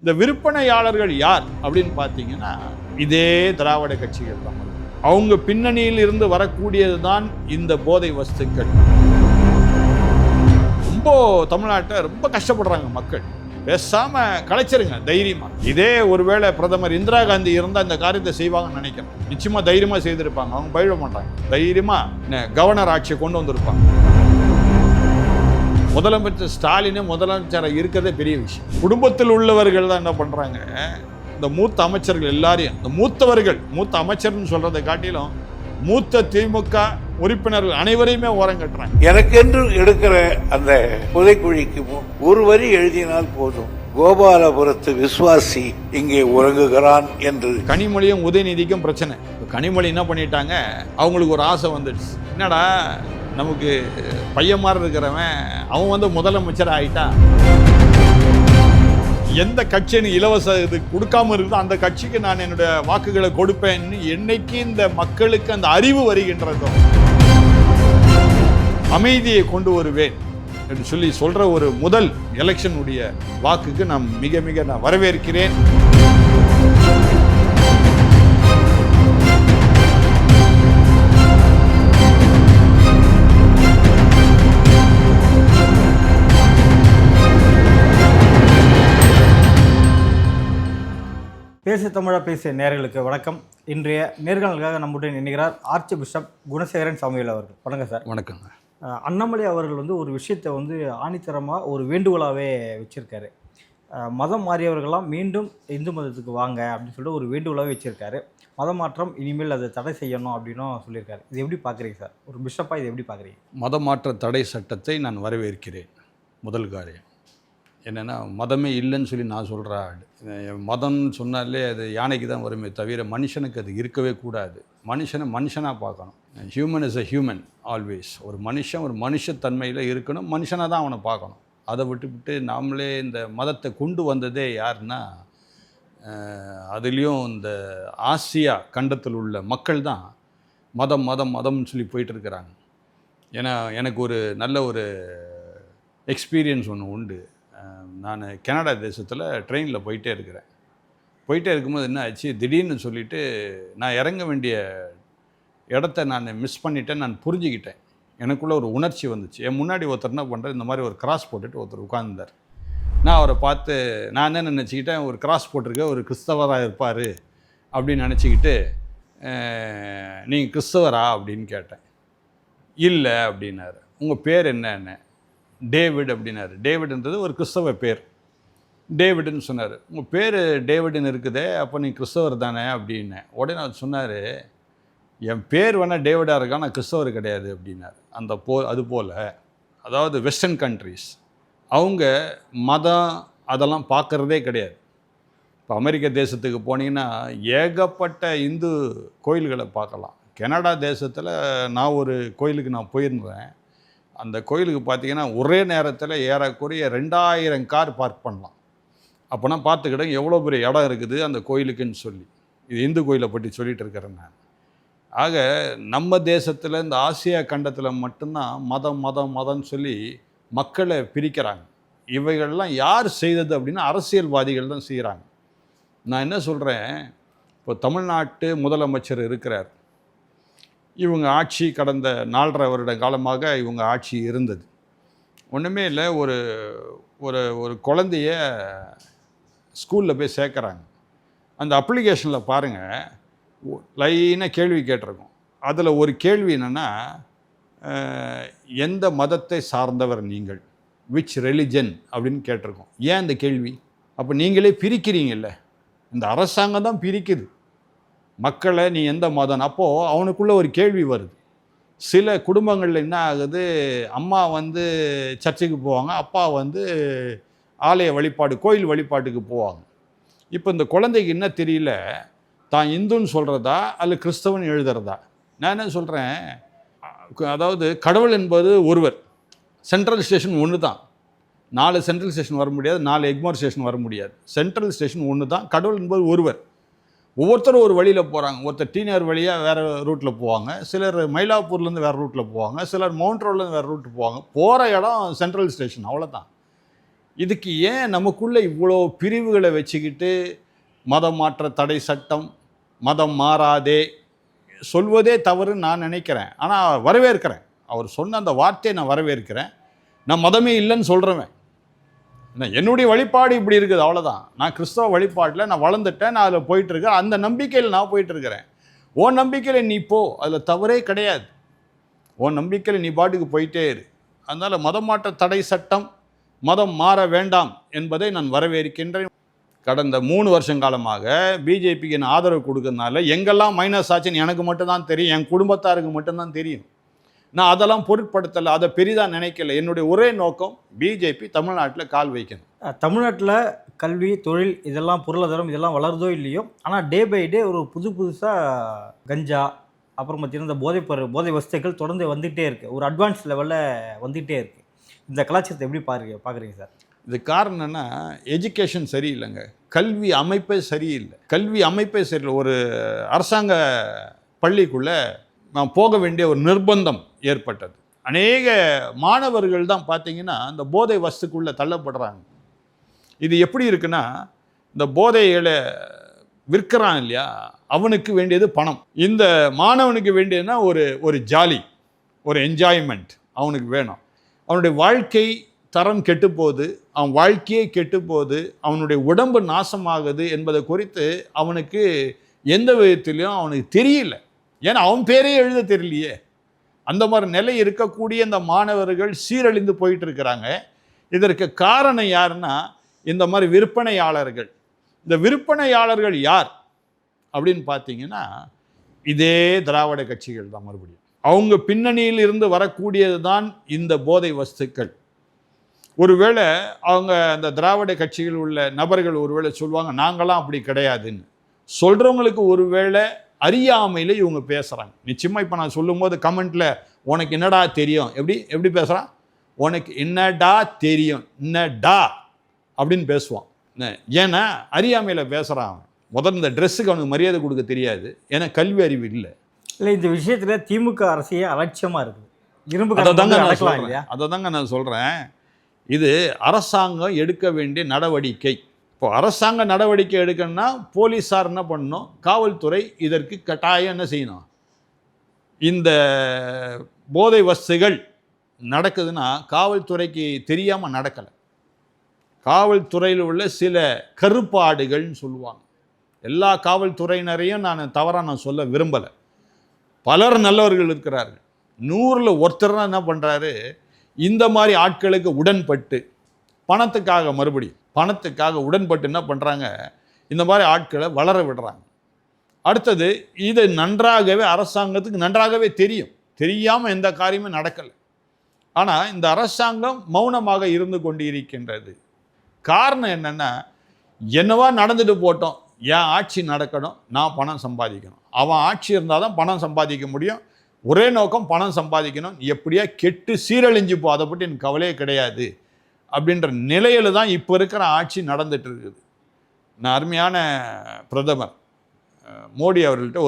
இந்த விற்பனையாளர்கள் யார் அப்படின்னு பார்த்தீங்கன்னா இதே திராவிட கட்சிகள் தான். அவங்க பின்னணியில் இருந்து வரக்கூடியது தான் இந்த போதை வஸ்துக்கள். ரொம்ப தமிழ்நாட்டை ரொம்ப கஷ்டப்படுறாங்க மக்கள். பேசாம கலைச்சிருங்க தைரியமா. இதே ஒருவேளை பிரதமர் இந்திரா காந்தி இருந்தால் இந்த காரியத்தை செய்வாங்கன்னு நினைக்கிறேன். நிச்சயமா தைரியமா செய்திருப்பாங்க. அவங்க பயிட மாட்டாங்க. தைரியமா கவர்னர் ஆட்சியை கொண்டு வந்திருப்பாங்க. முதலமைச்சர் ஸ்டாலின் முதலமைச்சராக இருக்கிறதே பெரிய விஷயம். குடும்பத்தில் உள்ளவர்கள் தான் என்ன பண்றாங்க, இந்த மூத்த அமைச்சர்கள் எல்லாரையும், இந்த மூத்த அமைச்சர்னு சொல்றதை காட்டிலும் மூத்த திமுக உறுப்பினர்கள் அனைவரையுமே ஓரம் கட்டுறாங்க. எனக்கென்று எடுக்கிற அந்த புதைக்குழிக்கு ஒரு வரி எழுதினால் போதும், கோபாலபுரத்து விஸ்வாசி இங்கே உறங்குகிறான் என்று. கனிமொழியும் உதயநிதிக்கும் பிரச்சனை. கனிமொழி என்ன பண்ணிட்டாங்க, அவங்களுக்கு ஒரு ஆசை வந்துடுச்சு. என்னடா நமக்கு பையன் மாதிரி இருக்கிறவன் அவன் முதலமைச்சர் ஆயிட்டான். எந்த கட்சி எனக்கு இலவச இது கொடுக்காம இருக்குதோ அந்த கட்சிக்கு நான் என்னுடைய வாக்குகளை கொடுப்பேன்னு என்னைக்கு இந்த மக்களுக்கு அந்த அறிவு வருகின்றதோ அமைதியை கொண்டு வருவேன் என்று சொல்லி சொல்ற ஒரு முதல் எலெக்ஷனுடைய வாக்குக்கு நான் மிக மிக வரவேற்கிறேன். பேசு தமிழா பேசிய நேயர்களுக்கு வணக்கம். இன்றைய நேர்காணலுக்காக நம்முடன் இணைகிறார் ஆர்ச்சி பிஷப் குணசேகரன் சாமுவேல் அவர்கள். வணக்கம் சார். வணக்கங்க. அண்ணாமலை அவர்கள் ஒரு விஷயத்தை ஆணித்தரமாக ஒரு வேண்டுகோளாகவே வச்சுருக்காரு. மதம் மாறியவர்கள்லாம் மீண்டும் இந்து மதத்துக்கு வாங்க அப்படின்னு சொல்லிட்டு ஒரு வேண்டுகோளாகவே வச்சுருக்காரு. மதம் மாற்றம் இனிமேல் அதை தடை செய்யணும் அப்படின்னும் சொல்லியிருக்காரு. இது எப்படி பார்க்குறீங்க சார்? ஒரு பிஷப்பாக இது எப்படி பார்க்குறீங்க? மத மாற்ற தடை சட்டத்தை நான் வரவேற்கிறேன். முதல் காரியம் என்னென்னா, மதமே இல்லைன்னு சொல்லி நான் சொல்கிறேன். மதம்னு சொன்னாலே அது யானைக்கு தான் வருமே தவிர மனுஷனுக்கு அது இருக்கவே கூடாது. மனுஷனை மனுஷனாக பார்க்கணும். Human is a human always. ஒரு மனுஷத்தன்மையில் இருக்கணும். மனுஷனாக தான் அவனை பார்க்கணும். அதை விட்டுவிட்டு நாமளே இந்த மதத்தை கொண்டு வந்ததே யாருன்னா, அதுலேயும் இந்த ஆசியா கண்டத்தில் உள்ள மக்கள் தான் மதம்னு சொல்லி போயிட்டுருக்கிறாங்க. ஏன்னா எனக்கு ஒரு நல்ல ஒரு எக்ஸ்பீரியன்ஸ் ஒன்று உண்டு. நான் கனடா தேசத்தில் ட்ரெயினில் போயிட்டே இருக்கும்போது என்ன ஆச்சு, திடீர்னு சொல்லிவிட்டு நான் இறங்க வேண்டிய இடத்த நான் மிஸ் பண்ணிட்டேன். நான் புரிஞ்சுக்கிட்டேன். எனக்குள்ளே ஒரு உணர்ச்சி வந்துச்சு. என் முன்னாடி ஒருத்தர் என்ன பண்ணுறாரு, இந்த மாதிரி ஒரு கிராஸ் போட்டுட்டு ஒருத்தர் உட்கார்ந்தார். நான் அவரை பார்த்து நான் என்ன நினச்சிக்கிட்டேன், ஒரு கிராஸ் போட்டிருக்க ஒரு கிறிஸ்தவராக இருப்பார் அப்படின்னு நினச்சிக்கிட்டு, நீங்கள் கிறிஸ்தவரா அப்படின்னு கேட்டேன். இல்லை அப்படின்னாரு. உங்கள் பேர் என்னன்னு? டேவிட் அப்படின்னாரு. டேவிட்ன்றது ஒரு கிறிஸ்தவ பேர். டேவிட்னு சொன்னார். உங்கள் பேர் டேவிட்னு இருக்குதே, அப்போ நீ கிறிஸ்தவர் தானே அப்படின்னேன். உடனே அவர் சொன்னார், என் பேர் வேணால் டேவிடாக இருக்கா, நான் கிறிஸ்தவர் கிடையாது அப்படின்னார். அதுபோல் அதாவது வெஸ்டர்ன் கண்ட்ரீஸ் அவங்க மதம் அதெல்லாம் பார்க்குறதே கிடையாது. இப்போ அமெரிக்க தேசத்துக்கு போனீங்கன்னா ஏகப்பட்ட இந்து கோயில்களை பார்க்கலாம். கனடா தேசத்தில் நான் ஒரு கோயிலுக்கு நான் போயிருந்தேன். அந்த கோயிலுக்கு பார்த்தீங்கன்னா ஒரே நேரத்தில் ஏறக்குறைய 2000 கார் பார்க் பண்ணலாம். அப்போனா பார்த்துக்கிட்டேன் எவ்வளோ பெரிய இடம் இருக்குது அந்த கோயிலுக்குன்னு சொல்லி. இது இந்து கோயிலை பற்றி சொல்லிகிட்டு இருக்கிறேன் நான். ஆக நம்ம தேசத்தில் இந்த ஆசியா கண்டத்தில் மட்டும்தான் மதம்னு சொல்லி மக்களை பிரிக்கிறாங்க. இவைகள்லாம் யார் செய்தது அப்படின்னா அரசியல்வாதிகள் தான் செய்கிறாங்க. நான் என்ன சொல்கிறேன், இப்போ தமிழ்நாட்டு முதலமைச்சர் இருக்கிறார். இவங்க ஆட்சி கடந்த 4.5 வருட காலமாக இவங்க ஆட்சி இருந்தது. ஒன்றுமே இல்லை, ஒரு ஒரு ஒரு குழந்தைய ஸ்கூலில் போய் சேர்க்குறாங்க. அந்த அப்ளிகேஷனில் பாருங்கள், லைனாக கேள்வி கேட்டிருக்கோம். அதில் ஒரு கேள்வி என்னென்னா, எந்த மதத்தை சார்ந்தவர் நீங்கள், விச் ரெலிஜன் அப்படின்னு கேட்டிருக்கோம். ஏன் இந்த கேள்வி? அப்போ நீங்களே பிரிக்கிறீங்கல்ல, இந்த அரசாங்கம் தான் பிரிக்குது மக்களை. நீ எந்த மதம்? அப்போது அவனுக்குள்ளே ஒரு கேள்வி வருது. சில குடும்பங்களில் என்ன ஆகுது, அம்மா சர்ச்சுக்கு போவாங்க, அப்பா ஆலய வழிபாடு கோயில் வழிபாட்டுக்கு போவாங்க. இப்போ இந்த குழந்தைக்கு என்ன தெரியல, தான் இந்துன்னு சொல்கிறதா அல்ல கிறிஸ்தவன் எழுதுறதா? நான் என்ன சொல்கிறேன், அதாவது கடவுள் என்பது ஒருவர். சென்ட்ரல் ஸ்டேஷன் ஒன்று தான். 4 சென்ட்ரல் ஸ்டேஷன் வர முடியாது, 4 எக்மோர் ஸ்டேஷன் வர முடியாது. சென்ட்ரல் ஸ்டேஷன் ஒன்று தான். கடவுள் என்பது ஒருவர். ஒவ்வொருத்தரும் ஒரு வழியில் போகிறாங்க. ஒருத்தர் டீனர் வழியாக வேறு ரூட்டில் போவாங்க, சிலர் மயிலாப்பூர்லேருந்து வேறு ரூட்டில் போவாங்க, சிலர் மவுண்ட் ரோட்லேருந்து வேறு ரூட்டு போவாங்க. போகிற இடம் சென்ட்ரல் ஸ்டேஷன், அவ்வளோதான். இதுக்கு ஏன் நமக்குள்ளே இவ்வளோ பிரிவுகளை வச்சுக்கிட்டு மதம் மாற்ற தடை சட்டம், மதம் மாறாதே சொல்வதே தவறுன்னு நான் நினைக்கிறேன். ஆனால் வரவேற்கிறேன். அவர் சொன்ன அந்த வார்த்தையை நான் வரவேற்கிறேன். நான் மதமே இல்லைன்னு சொல்கிறவன். என்னுடைய வழிபாடு இப்படி இருக்குது, அவ்வளோதான். நான் கிறிஸ்தவ வழிபாட்டில் நான் வளர்ந்துட்டேன், நான் அதில் போயிட்டுருக்கேன். அந்த நம்பிக்கையில் நான் போயிட்டுருக்கிறேன். உன் நம்பிக்கையில் நீ போ, அதில் தவறே கிடையாது. உன் நம்பிக்கையில் நீ பாட்டுக்கு போயிட்டே இரு. அதனால் மதம் மாற்ற தடை சட்டம், மதம் மாற வேண்டாம் என்பதை நான் வரவேற்கின்றேன். கடந்த 3 வருஷங்காலமாக பிஜேபிக்கு நான் ஆதரவு கொடுக்கறதுனால எங்கெல்லாம் மைனஸ் ஆச்சுன்னு எனக்கு மட்டும்தான் தெரியும், என் குடும்பத்தாருக்கு மட்டும்தான் தெரியும். நான் அதெல்லாம் பொருட்படுத்தலை, அதை பெரிதாக நினைக்கல. என்னுடைய ஒரே நோக்கம் பிஜேபி தமிழ்நாட்டில் கால் வைக்கணும். தமிழ்நாட்டில் கல்வி, தொழில், இதெல்லாம் பொருளாதாரம் இதெல்லாம் வளருதோ இல்லையோ, ஆனால் டே பை டே ஒரு புதுசாக கஞ்சா, அப்புறம் பார்த்தீங்கன்னா இந்த போதை வஸ்துக்கள் தொடர்ந்து வந்துகிட்டே இருக்குது. ஒரு அட்வான்ஸ் லெவலில் வந்துகிட்டே இருக்குது. இந்த கலாச்சாரத்தை எப்படி பார்க்குறீங்க சார்? இது காரணம் என்னன்னா, எஜுகேஷன் சரியில்லைங்க. கல்வி அமைப்பே சரியில்லை. ஒரு அரசாங்க பள்ளிக்குள்ளே நான் போக வேண்டிய ஒரு நிர்பந்தம் ஏற்பட்டது. அநேக மாணவர்கள் தான் பார்த்தீங்கன்னா இந்த போதை வஸ்துக்குள்ளே தள்ளப்படுறாங்க. இது எப்படி இருக்குன்னா, இந்த போதைகளை விற்கிறான் இல்லையா, அவனுக்கு வேண்டியது பணம். இந்த மாணவனுக்கு வேண்டியதுன்னா ஒரு ஜாலி, ஒரு என்ஜாய்மெண்ட் அவனுக்கு வேணும். அவனுடைய வாழ்க்கை தரம் கெட்டுப்போகுது, அவன் வாழ்க்கையே கெட்டுப்போகுது, அவனுடைய உடம்பு நாசமாகுது என்பதை குறித்து அவனுக்கு எந்த விதத்திலையும் அவனுக்கு தெரியல. ஏன்னா அவன் பேரே எழுத தெரியலையே. அந்த மாதிரி நிலை இருக்கக்கூடிய இந்த மாணவர்கள் சீரழிந்து போயிட்டு இருக்கிறாங்க. இதற்கு காரணம் யாருன்னா இந்த மாதிரி விற்பனையாளர்கள். இந்த விற்பனையாளர்கள் யார் அப்படின்னு பார்த்தீங்கன்னா, இதே திராவிட கட்சிகள் தான். மறுபடியும் அவங்க பின்னணியில் இருந்து வரக்கூடியது தான் இந்த போதை வஸ்துக்கள். ஒருவேளை அவங்க அந்த திராவிட கட்சியில் உள்ள நபர்கள் ஒருவேளை சொல்லுவாங்க, நாங்களாம் அப்படி கிடையாதுன்னு. சொல்கிறவங்களுக்கு ஒருவேளை அறியாமையில் இவங்க பேசுகிறாங்க. நிச்சயமாக இப்போ நான் சொல்லும்போது கமெண்ட்டில் உனக்கு என்னடா தெரியும், எப்படி பேசுகிறான், உனக்கு என்னடா தெரியும், என்னடா அப்படின்னு பேசுவான். ஏன்னா அறியாமையில் பேசுகிறான் அவன். முதல்ல இந்த ட்ரெஸ்ஸுக்கு அவனுக்கு மரியாதை கொடுக்க தெரியாது, ஏன்னா கல்வி அறிவு இல்லை. இந்த விஷயத்தில் திமுக அரசே அலட்சியமாக இருக்குது. அதை தாங்க நான் சொல்கிறேன். இது அரசாங்கம் எடுக்க வேண்டிய நடவடிக்கை. இப்போ அரசாங்க நடவடிக்கை எடுக்கணும்னா போலீஸார் என்ன பண்ணணும், காவல்துறை இதற்கு கட்டாயம் என்ன செய்யணும். இந்த போதை வஸ்துகள் நடக்குதுன்னா காவல்துறைக்கு தெரியாமல் நடக்கலை. காவல்துறையில் உள்ள சில கருப்பாடுகள்னு சொல்லுவாங்க. எல்லா காவல்துறையினரையும் நான் தவறாக சொல்ல விரும்பலை. பலர் நல்லவர்கள் இருக்கிறார்கள். 100ல் ஒருத்தர் தான் என்ன பண்ணுறாரு, இந்த மாதிரி ஆட்களுக்கு உடன்பட்டு பணத்துக்காக உடன்பட்டு என்ன பண்ணுறாங்க, இந்த மாதிரி ஆட்களை வளர விடுறாங்க. அடுத்தது இது நன்றாகவே அரசாங்கத்துக்கு நன்றாகவே தெரியாமல் எந்த காரியமும் நடக்கலை. ஆனால் இந்த அரசாங்கம் மௌனமாக இருந்து கொண்டு இருக்கின்றது. காரணம் என்னென்னா, என்னவா நடந்துட்டு போட்டோம், என் ஆட்சி நடக்கணும், நான் பணம் சம்பாதிக்கணும். அவன் ஆட்சி இருந்தால் தான் பணம் சம்பாதிக்க முடியும். ஒரே நோக்கம் பணம் சம்பாதிக்கணும், எப்படியா கெட்டு சீரழிஞ்சு போ, அதை பற்றி எனக்கு கவலையே கிடையாது அப்படின்ற நிலையில் தான் இப்போ இருக்கிற ஆட்சி நடந்துட்டு இருக்குது. நான் அருமையான பிரதமர் மோடி அவர்கள்ட்ட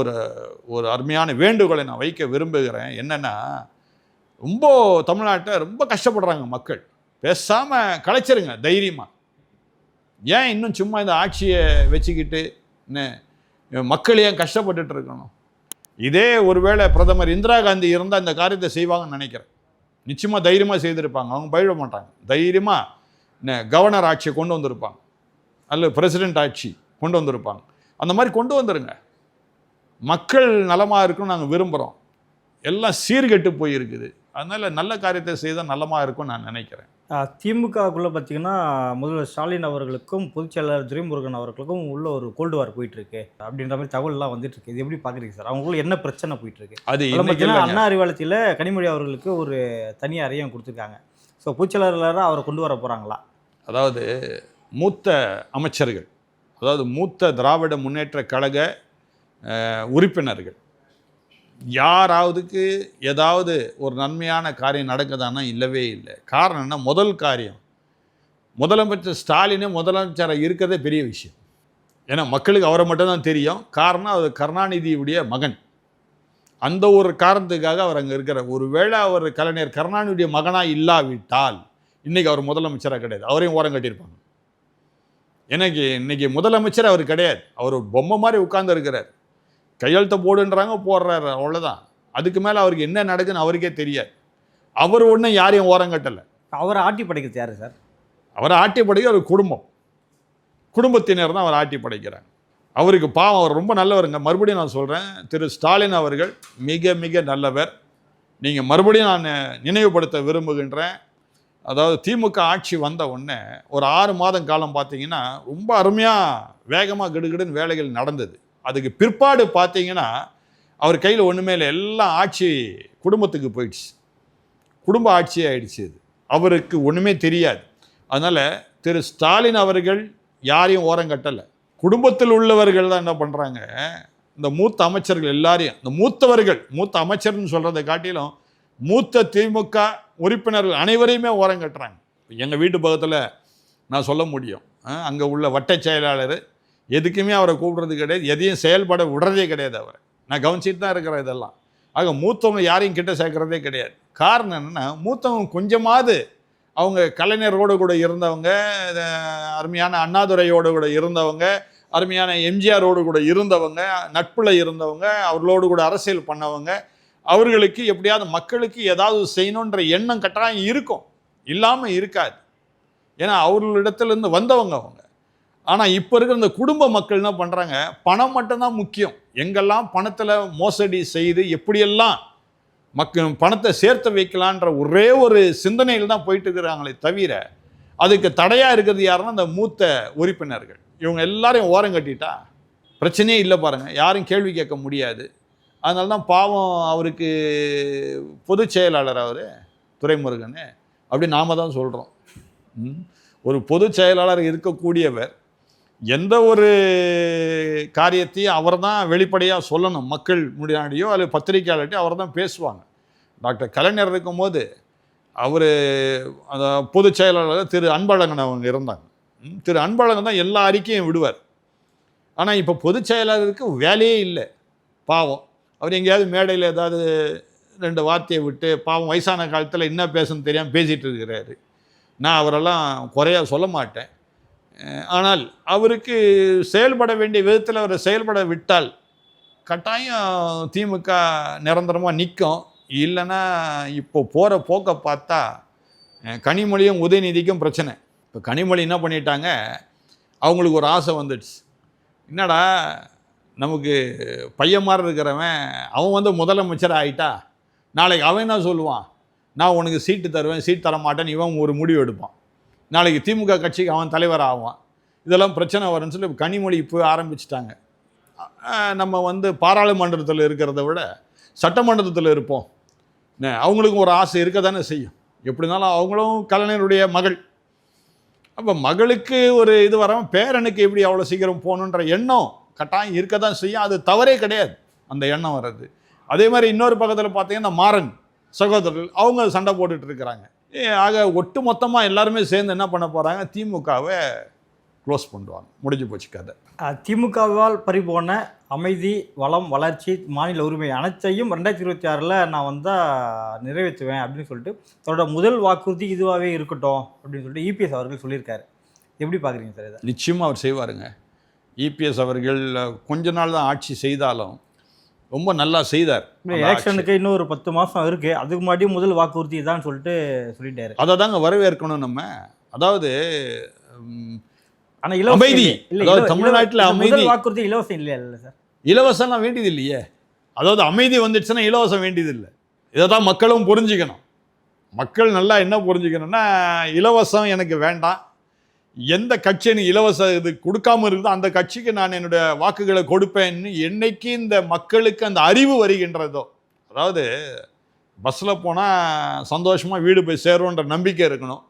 ஒரு அருமையான வேண்டுகோளை நான் வைக்க விரும்புகிறேன். என்னென்னா, ரொம்ப தமிழ்நாட்டை ரொம்ப கஷ்டப்படுறாங்க மக்கள். பேசாமல் கலைச்சிருங்க தைரியமாக. ஏன் இன்னும் சும்மா இந்த ஆட்சியை வச்சுக்கிட்டு மக்கள் ஏன் கஷ்டப்பட்டுட்டு இருக்கணும்? இதே ஒருவேளை பிரதமர் இந்திரா காந்தி இருந்தால் இந்த காரியத்தை செய்வாங்கன்னு நினைக்கிறேன். நிச்சயமாக தைரியமாக செய்திருப்பாங்க. அவங்க பயப்பட மாட்டாங்க. தைரியமாக கவர்னர் ஆட்சியை கொண்டு வந்திருப்பாங்க, அல்லது பிரசிடென்ட் ஆட்சி கொண்டு வந்திருப்பாங்க. அந்த மாதிரி கொண்டு வந்துருங்க. மக்கள் நலமாக இருக்குன்னு நாங்கள் விரும்புகிறோம். எல்லாம் சீர்கெட்டு போயிருக்குது. அதனால் நல்ல காரியத்தை செய்தால் நல்லமாக இருக்கும்னு நான் நினைக்கிறேன். திமுகக்குள்ளே பார்த்திங்கன்னா முதல்வர் ஸ்டாலின் அவர்களுக்கும் பொதுச் செயலாளர் துரைமுருகன் அவர்களுக்கும் உள்ள ஒரு கோல்டு வார் போயிட்டுருக்கு அப்படின்ற மாதிரி தகவல்லாம் வந்துட்டுருக்கு. இது எப்படி பார்க்குறீங்க சார்? அவங்களுக்குள்ள என்ன பிரச்சனை போயிட்டுருக்கு? அது பார்த்தீங்கன்னா அண்ணா அறிவாலயத்தில் கனிமொழி அவர்களுக்கு ஒரு தனி அறையும் கொடுத்துருக்காங்க. ஸோ பொதுச் செயலாளராக அவரை கொண்டு வர போகிறாங்களா? அதாவது மூத்த அமைச்சர்கள், அதாவது மூத்த திராவிட முன்னேற்ற கழக உறுப்பினர்கள் யாராவதுக்கு ஏதாவது ஒரு நன்மையான காரியம் நடக்குதானா? இல்லவே இல்லை. காரணம் என்ன? முதல் காரியம், முதலமைச்சர் ஸ்டாலினே முதலமைச்சராக இருக்கிறதே பெரிய விஷயம். ஏன்னா மக்களுக்கு அவரை மட்டும்தான் தெரியும். காரணம், அவர் கருணாநிதியுடைய மகன். அந்த ஒரு காரணத்துக்காக அவர் அங்கே இருக்கிறார். ஒருவேளை அவர் கலைஞர் கருணாநிதியுடைய மகனாக இல்லாவிட்டால் இன்றைக்கி அவர் முதலமைச்சராக கிடையாது, அவரையும் ஓரம் கட்டியிருப்பாங்க. எனக்கு இன்னைக்கு முதலமைச்சர் அவர் கிடையாது, அவர் ஒரு பொம்மை மாதிரி உட்கார்ந்து இருக்கிறார். கையெழுத்த போடுன்றாங்க, போடுறாரு, அவ்வளோதான். அதுக்கு மேலே அவருக்கு என்ன நடக்குன்னு அவருக்கே தெரியாது. அவர் ஒன்றும் யாரையும் ஓரம் கட்டலை. அவரை ஆட்டி படைக்கிறது யாரு சார்? அவரை ஆட்டி படைக்க ஒரு குடும்பத்தினர் தான் அவர் ஆட்டி படைக்கிறாங்க. அவருக்கு பாவம், அவர் ரொம்ப நல்லவருங்க. மறுபடியும் நான் சொல்கிறேன், திரு ஸ்டாலின் அவர்கள் மிக மிக நல்லவர். நீங்கள் மறுபடியும் நான் நினைவுபடுத்த விரும்புகின்றேன். அதாவது திமுக ஆட்சி வந்த உடனே ஒரு 6 மாதம் காலம் பார்த்தீங்கன்னா ரொம்ப அருமையாக வேகமாக கிடுகிடுன்னு வேலைகள் நடந்தது. அதுக்கு பிற்பாடு பார்த்தீங்கன்னா அவர் கையில் ஒன்றுமே இல்லை, எல்லாம் ஆட்சி குடும்பத்துக்கு போயிடுச்சு, குடும்ப ஆட்சி ஆயிடுச்சு. இது அவருக்கு ஒன்றுமே தெரியாது. அதனால் திரு ஸ்டாலின் அவர்கள் யாரையும் ஓரம் கட்டலை. குடும்பத்தில் உள்ளவர்கள் தான் என்ன பண்ணுறாங்க, இந்த மூத்த அமைச்சர்கள் எல்லாரையும், இந்த மூத்த அமைச்சர்னு சொல்கிறதை காட்டிலும் மூத்த திமுக உறுப்பினர்கள் அனைவரையுமே ஓரம் கட்டுறாங்க. எங்கள் வீட்டு பக்கத்தில் நான் சொல்ல முடியும், அங்கே உள்ள வட்ட செயலாளர் எதுக்குமே அவரை கூப்பிடுறது கிடையாது, எதையும் செயல்பட விடுறதே கிடையாது. அவரை நான் கவனிச்சிட்டு தான் இருக்கிறேன் இதெல்லாம். ஆக மூத்தவங்க யாரையும் கிட்ட சேர்க்கறதே கிடையாது. காரணம் என்னென்னா, மூத்தவங்க கொஞ்சமாவது அவங்க கலைஞரோடு கூட இருந்தவங்க, அருமையான அண்ணாதுரையோடு கூட இருந்தவங்க, அருமையான எம்ஜிஆரோடு கூட இருந்தவங்க, நட்பில் இருந்தவங்க, அவர்களோடு கூட அரசியல் பண்ணவங்க, அவர்களுக்கு எப்படியாவது மக்களுக்கு ஏதாவது செய்யணுன்ற எண்ணம் கட்டாயம் இருக்கும், இல்லாமல் இருக்காது. ஏன்னா அவர்களிடத்துலேருந்து வந்தவங்க அவங்க. ஆனால் இப்போ இருக்கிற இந்த குடும்ப மக்கள் என்ன பண்ணுறாங்க, பணம் மட்டும்தான் முக்கியம். எங்கெல்லாம் பணத்தில் மோசடி செய்து எப்படியெல்லாம் பணத்தை சேர்த்து வைக்கலான்ற ஒரே ஒரு சிந்தனையில் தான் போயிட்டு இருக்கிறாங்களே தவிர, அதுக்கு தடையாக இருக்கிறது யாருன்னா இந்த மூத்த உறுப்பினர்கள். இவங்க எல்லாரையும் ஓரம் கட்டிட்டா பிரச்சனையே இல்லை பாருங்கள், யாரும் கேள்வி கேட்க முடியாது. அதனால தான் பாவம் அவருக்கு பொதுச் செயலாளர் அவர் துரைமுருகன் அப்படி நாம் தான் சொல்கிறோம். ஒரு பொதுச் செயலாளர் இருக்கக்கூடியவர் எந்த ஒரு காரியத்தையும் அவர் தான் வெளிப்படையாக சொல்லணும், மக்கள் முன்னாடியோ அல்லது பத்திரிகையாளர்கிட்டயோ அவர் தான் பேசுவாங்க. டாக்டர் கலைஞர் இருக்கும்போது அவர் அந்த பொதுச் செயலாளர் திரு அன்பழகன் அவங்க இருந்தாங்க. திரு அன்பழகன் தான் எல்லா அறிக்கையும் விடுவார். ஆனால் இப்போ பொதுச் செயலாளருக்கு வேலையே இல்லை பாவம். அவர் எங்கேயாவது மேடையில் ஏதாவது 2 வார்த்தையை விட்டு பாவம் வயசான காலத்தில் என்ன பேசணும்னு தெரியாமல் பேசிகிட்டு இருக்கிறாரு. நான் அவரெல்லாம் குறையாக சொல்ல மாட்டேன். ஆனால் அவருக்கு செயல்பட வேண்டிய விதத்தில் அவரை செயல்பட விட்டால் கட்டாயம் திமுக நிரந்தரமாக நிற்கும். இல்லைன்னா இப்போ போகிற போக்கை பார்த்தா கனிமொழியும் உதயநிதிக்கும் பிரச்சனை. இப்போ கனிமொழி என்ன பண்ணிட்டாங்க, அவங்களுக்கு ஒரு ஆசை வந்துடுச்சு, என்னடா நமக்கு பையன் மாதிரி இருக்கிறவன் அவன் வந்து முதலமைச்சர் ஆகிட்டா நாளைக்கு அவன் என்ன சொல்லுவான், நான் உனக்கு சீட்டு தருவேன், சீட் தர மாட்டேன்னு இவன் ஒரு முடிவு எடுப்பான். நாளைக்கு திமுக கட்சிக்கு அவன் தலைவர் ஆவான், இதெல்லாம் பிரச்சனை வரும்னு சொல்லி கனிமொழி இப்போ ஆரம்பிச்சிட்டாங்க. நம்ம வந்து பாராளுமன்றத்தில் இருக்கிறத விட சட்டமன்றத்தில் இருப்போம். அவங்களுக்கும் ஒரு ஆசை இருக்க தானே செய்யும். எப்படி இருந்தாலும் அவங்களும் கலைஞருடைய மகள். அப்போ மகளுக்கு ஒரு இது வராமல் பேரனுக்கு எப்படி அவ்வளோ சீக்கிரம் போகணுன்ற எண்ணம் கட்டாயம் இருக்க தான் செய்யும். அது தவறே கிடையாது அந்த எண்ணம் வர்றது. அதே மாதிரி இன்னொரு பக்கத்தில் பார்த்தீங்கன்னா மாறன் சகோதரர்கள் அவங்க சண்டை போட்டுட்டு இருக்கிறாங்க. ஆக ஒட்டு மொத்தமாக எல்லாருமே சேர்ந்து என்ன பண்ண போகிறாங்க, திமுகவை க்ளோஸ் பண்ணுவாங்க. முடிஞ்சு போச்சு கதை. திமுகவால் பறிபோன அமைதி, வளம், வளர்ச்சி, மாநில உரிமை அனைத்தையும் 2026 நான் வந்தால் நிறைவேற்றுவேன் அப்படின்னு சொல்லிட்டு தன்னோட முதல் வாக்குறுதி இதுவாகவே இருக்கட்டும் அப்படின்னு சொல்லிட்டு இபிஎஸ் அவர்கள் சொல்லியிருக்காரு. எப்படி பார்க்குறீங்க சார் இதை? நிச்சயமாக அவர் செய்வாருங்க. இபிஎஸ் அவர்கள் கொஞ்ச நாள் தான் ஆட்சி செய்தாலும் ரொம்ப நல்லா செய்தார். எலெக்ஷனுக்கு இன்னும் ஒரு 10 மாதம் இருக்குது, அதுக்கு முன்னாடி முதல் வாக்குறுதி தான் சொல்லிட்டாரு. அதை தாங்க வரவேற்கணும் நம்ம. அதாவது ஆனால் அமைதி, அதாவது தமிழ்நாட்டில் அமைதி வாக்குறுதி இலவசம் இல்லையா? இல்லை சார், இலவசம்லாம் வேண்டியது இல்லையே. அதாவது அமைதி வந்துடுச்சுன்னா இலவசம் வேண்டியது இல்லை. இதை தான் மக்களும் புரிஞ்சுக்கணும். மக்கள் நல்லா என்ன புரிஞ்சுக்கணும்னா, இலவசம் எனக்கு வேண்டாம், எந்த கட்சி எனக்கு இலவச இது கொடுக்காம இருக்குதோ அந்த கட்சிக்கு நான் என்னுடைய வாக்குகளை கொடுப்பேன்னு என்னைக்கு இந்த மக்களுக்கு அந்த அறிவு வருகின்றதோ, அதாவது பஸ்ஸில் போனால் சந்தோஷமாக வீடு போய் சேரும்ன்ற நம்பிக்கை இருக்கணும்.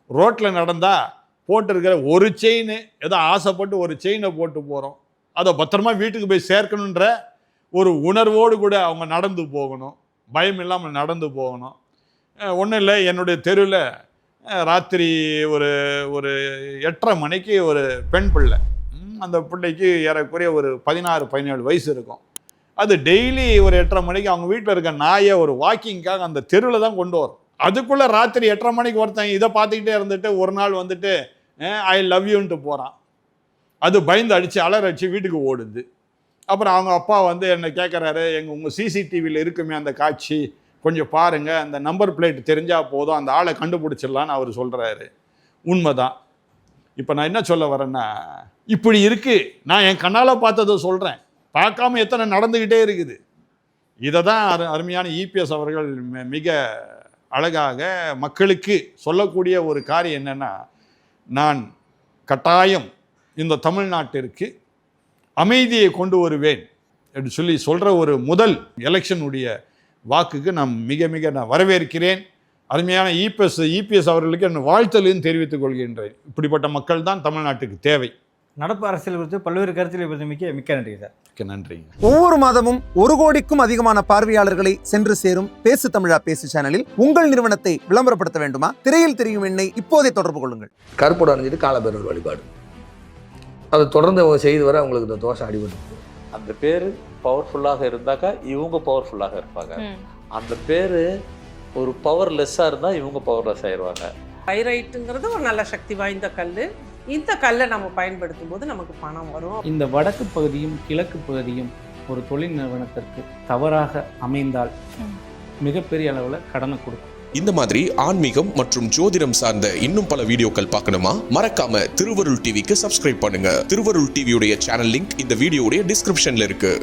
ரோட்டில் நடந்தால் போட்டிருக்கிற ஒரு செயின் ஏதோ ஆசைப்பட்டு ஒரு செயினை போட்டு போகிறோம், அதை பத்திரமா வீட்டுக்கு போய் சேர்க்கணுன்ற ஒரு உணர்வோடு கூட அவங்க நடந்து போகணும், பயம் இல்லாமல் நடந்து போகணும். ஒன்றும் இல்லை, என்னுடைய தெருவில் ராத்திரி ஒரு 8:30 மணிக்கு ஒரு பெண் பிள்ளை, அந்த பிள்ளைக்கு ஏறக்குறைய ஒரு 16-17 வயசு இருக்கும். அது டெய்லி ஒரு 8:30 மணிக்கு அவங்க வீட்டில் இருக்க நாயை ஒரு வாக்கிங்காக அந்த தெருவில் தான் கொண்டு வரும். அதுக்குள்ளே ராத்திரி 8:30 மணிக்கு ஒருத்தன் இதை பார்த்துக்கிட்டே இருந்துட்டு ஒரு நாள் வந்துட்டு ஐ லவ் யூன்ட்டு போகிறான். அது பயந்து அடித்து அலறடிச்சு வீட்டுக்கு ஓடுது. அப்புறம் அவங்க அப்பா வந்து என்னை கேட்குறாரு, உங்கள் சிசிடிவியில் இருக்குமே அந்த காட்சி கொஞ்சம் பாருங்கள், அந்த நம்பர் பிளேட் தெரிஞ்சால் போதும், அந்த ஆளை கண்டுபிடிச்சிடலான்னு அவர் சொல்கிறாரு. உண்மைதான். இப்போ நான் என்ன சொல்ல வரேன்னா, இப்படி இருக்குது. நான் என் கண்ணால் பார்த்ததை சொல்கிறேன், பார்க்காம எத்தனை நடந்துக்கிட்டே இருக்குது. இதை தான் அருமையான இபிஎஸ் அவர்கள் மிக அழகாக மக்களுக்கு சொல்லக்கூடிய ஒரு காரியம் என்னென்னா, நான் கட்டாயம் இந்த தமிழ்நாட்டிற்கு அமைதியை கொண்டு வருவேன் என்று சொல்லி சொல்கிற ஒரு முதல் எலெக்ஷனுடைய வாக்குக்கு நான் மிக மிக நான் வரவேற்கிறேன். அருமையான இபிஎஸ் அவர்களுக்கு என் வாழ்த்தலையும் தெரிவித்துக் கொள்கின்றேன். இப்படிப்பட்ட மக்கள் தான் தமிழ்நாட்டுக்கு தேவை. நடப்பு அரசியல் குறித்து பல்வேறு கருத்தில் மிக்க நன்றி சார். மிக்க நன்றிங்க. ஒவ்வொரு மாதமும் 1 கோடிக்கும் அதிகமான பார்வையாளர்களை சென்று சேரும் பேசு தமிழா பேசு சேனலில் உங்கள் நிறுவனத்தை விளம்பரப்படுத்த வேண்டுமா? திரையில் தெரியும் எண்ணை இப்போதே தொடர்பு கொள்ளுங்கள். கருப்போடு அணிஞ்சிட்டு காலபைரவர் வழிபாடு, அதை தொடர்ந்து அவங்க செய்து வர அவங்களுக்கு இந்த தோஷம் அடிபட்டு. அந்த பேர் பவர்ஃபுல்லாக இருந்தாக்கா இவங்க பவர்ஃபுல்லாக இருப்பாங்க. அந்த பேர் ஒரு பவர்லெஸ்ஸாக இருந்தால் இவங்க பவர்லெஸ் ஆயிடுவாங்க. பைரைட்டுங்கிறது ஒரு நல்ல சக்தி வாய்ந்த கல். இந்த கல்லை நம்ம பயன்படுத்தும் போது நமக்கு பணம் வரும். இந்த வடக்கு பகுதியும் கிழக்கு பகுதியும் ஒரு தொழில் நிறுவனத்திற்கு தவறாக அமைந்தால் மிகப்பெரிய அளவில் கடனை கொடுக்கும். இந்த மாதிரி ஆன்மீகம் மற்றும் ஜோதிடம் சார்ந்த இன்னும் பல வீடியோக்கள் பார்க்கணுமா? மறக்காம திருவருள் டிவிக்கு சப்ஸ்கிரைப் பண்ணுங்க. திருவருள் டிவியுடைய சேனல் லிங்க் இந்த வீடியோடைய டிஸ்கிரிப்ஷன்ல இருக்கு.